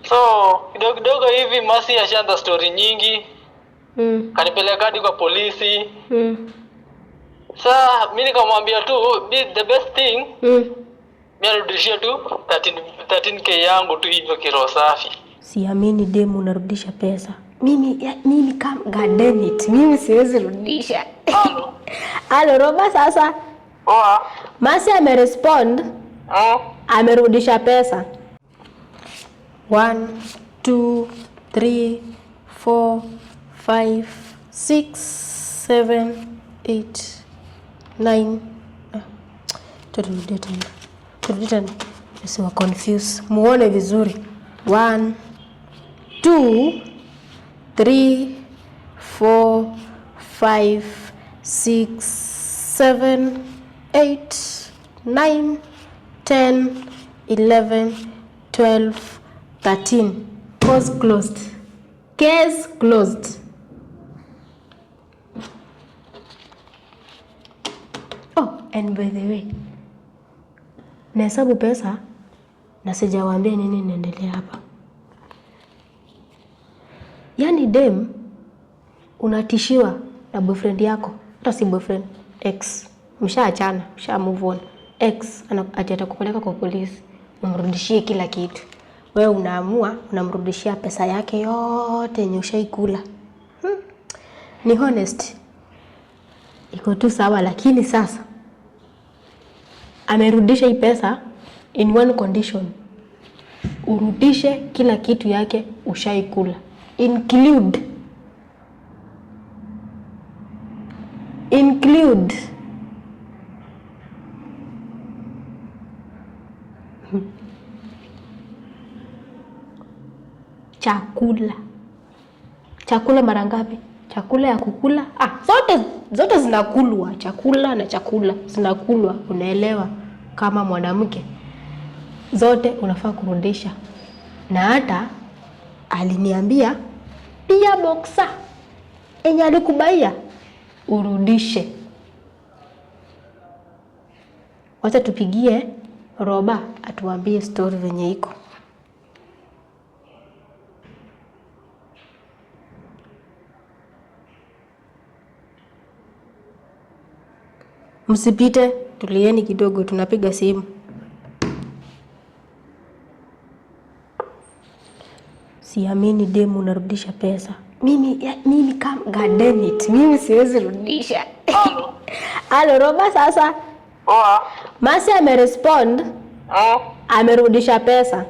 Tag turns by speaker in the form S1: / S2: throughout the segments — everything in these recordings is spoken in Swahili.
S1: So kidogo hivi Masi ashaanza story nyingi. Kanipeleka hadi kwa polisi. Sasa mimi nikamwambia tu the best thing. Mimi narudishia tu 13k yangu tu hivyo kiroho safi.
S2: Siamini demu unarudisha pesa. Mimi kama garden it. Mimi siwezi rudisha. Halo Roba sasa.
S1: Poa.
S2: Masi amerespond. Amerudisha pesa. 1 2 3 4 5 6 7 8 9 turudi nisiwa confuse. Muone vizuri. 1 2 3 4 5 6 7 8 9 10 11 12 13. Case closed. Case closed. Oh, and by the way, nahesabu pesa na sijawaambia nini inaendelea hapa. Yaani dem unatishiwa na boyfriend yako, hata si boyfriend, ex. Mshaachana, msha move on. Ex atakupeleka kwa polisi, umrudishie kila kitu. Wewe unaamua unamrudishia pesa yake yote yenye ushaikula. Ni honest. Iko tu sawa, lakini sasa amerudisha hii pesa in one condition. Urudishe kila kitu yake ushaikula. Include chakula mara ngapi? Chakula ya kukula? Zote zinakulwa. Chakula na chakula zinakulwa, unaelewa? Kama mwanamke zote unafaa kurudisha. Na hata aliniambia pia boxer enye alikubaia urudishe. Wacha tupigie Roba atuambie story venye iko. Msipite, tulieni kidogo, tunapiga simu. Siamini demu unarudisha pesa. Mimi kama garden it. Mimi siwezi rudisha. Halo Roba sasa.
S1: Poa.
S2: Masi amerespond. Amerudisha pesa.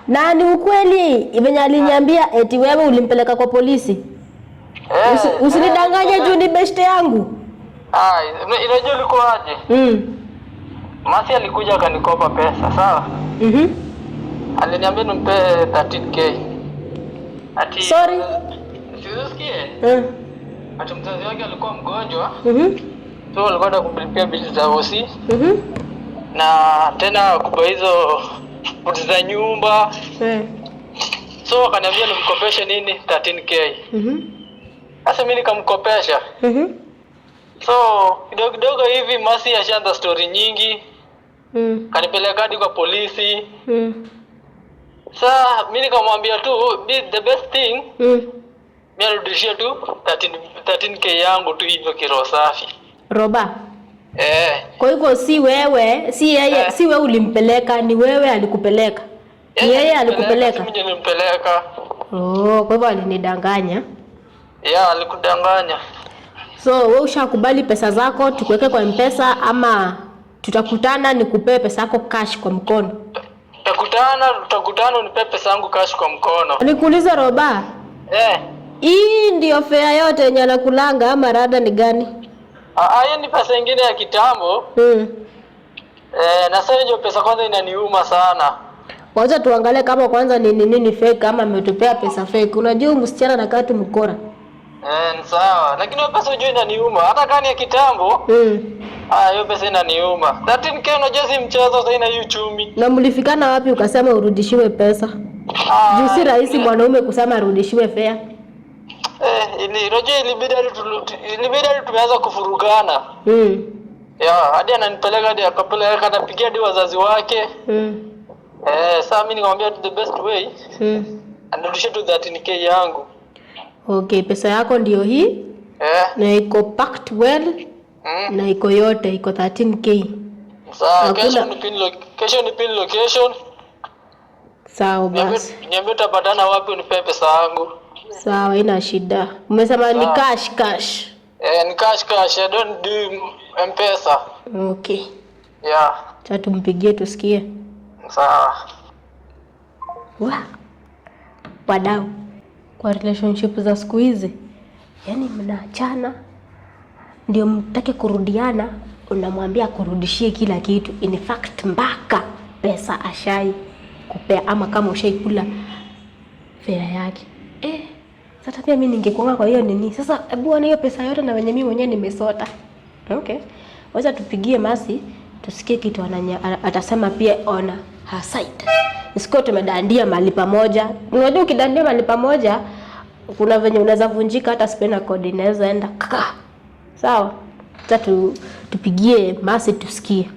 S2: Na ni ukweli venye aliniambia eti wewe ulimpeleka kwa polisi. Usinidanganye juu ni beshte yangu.
S1: Inajua ilikuwa aje? Masi alikuja akanikopa pesa, sawa? Aliniambia nimpe 13k. Ati
S2: sorry.
S1: Siusikie? Ati mzazi wake alikuwa mgonjwa. So alikuwa kumlipia bili za hosi. Na tena kwa hizo bili za nyumba. So akaniambia nimkopeshe nini 13k. Sasa mimi nikamkopesha. So kidogo hivi Masi ashaanza story nyingi. Kanipeleka hadi kwa polisi. Sasa mimi nikamwambia tu the best thing. Mimi narudishia tu 13k yangu tu hivyo kiroho safi.
S2: Roba. Kwa hivyo si wewe, si yeye, si wewe ulimpeleka, ni wewe alikupeleka. Yeye alikupeleka.
S1: Mimi nilimpeleka.
S2: Kwa hivyo alinidanganya.
S1: Alikudanganya. So
S2: wewe ushakubali pesa zako tukuweke kwa M-Pesa ama tutakutana nikupe pesa yako cash kwa mkono?
S1: Tutakutana unipe pesa yangu cash kwa mkono.
S2: Nikuulize Roba. Hii ndio fare yote yenye anakulanga ama rada ni gani?
S1: Hiyo ni pesa nyingine ya kitambo. Na sasa hiyo pesa kwanza inaniuma sana.
S2: Wacha tuangalie kama kwanza ni nini fake ama ametupea pesa fake. Unajua msichana anakaa tu mkora.
S1: Ni sawa. Lakini hiyo pesa unajua inaniuma. Hata kani ya kitambo. Hiyo pesa inaniuma. 13k unajua si mchezo sasa ina uchumi.
S2: Na mlifikana wapi ukasema urudishiwe pesa? Juu si rahisi mwanaume kusema arudishiwe fare.
S1: Unajua ilibidi tumeanza kufurugana. Hadi ananipeleka hadi akapeleka anapigia hadi wazazi wake. Sasa mimi nikamwambia the best way. Anarudisha tu 13k yangu.
S2: Okay, pesa yako ndio hii. Na iko packed well. Na iko yote, iko 13k.
S1: Sawa, kesho ni pin location.
S2: Sawa basi.
S1: Niambie utapatana wapi unipe pesa yangu.
S2: Sawa, ina shida. Umesema ni cash.
S1: Ni cash. I don't do M-Pesa.
S2: Okay.
S1: Yeah.
S2: Cha tumpigie tusikie.
S1: Sawa.
S2: Wadau, kwa relationship za siku hizi, yani mnaachana ndio mtake kurudiana, unamwambia kurudishie kila kitu. In fact mpaka pesa ashai kupea, ama kama ushaikula fare yake. Sasa pia mimi ningekuanga kwa hiyo nini? Sasa hebu ana hiyo pesa yote na wenye mimi mwenyewe nimesota. Okay. Wacha tupigie Masi tusikie kitu atasema pia ona her side. Nisiko tumedandia mahali pamoja. Unajua ukidandia mahali pamoja kuna venye unaweza vunjika, hata spina cord inaweza enda kaka. Sawa? Tupigie Masi tusikie.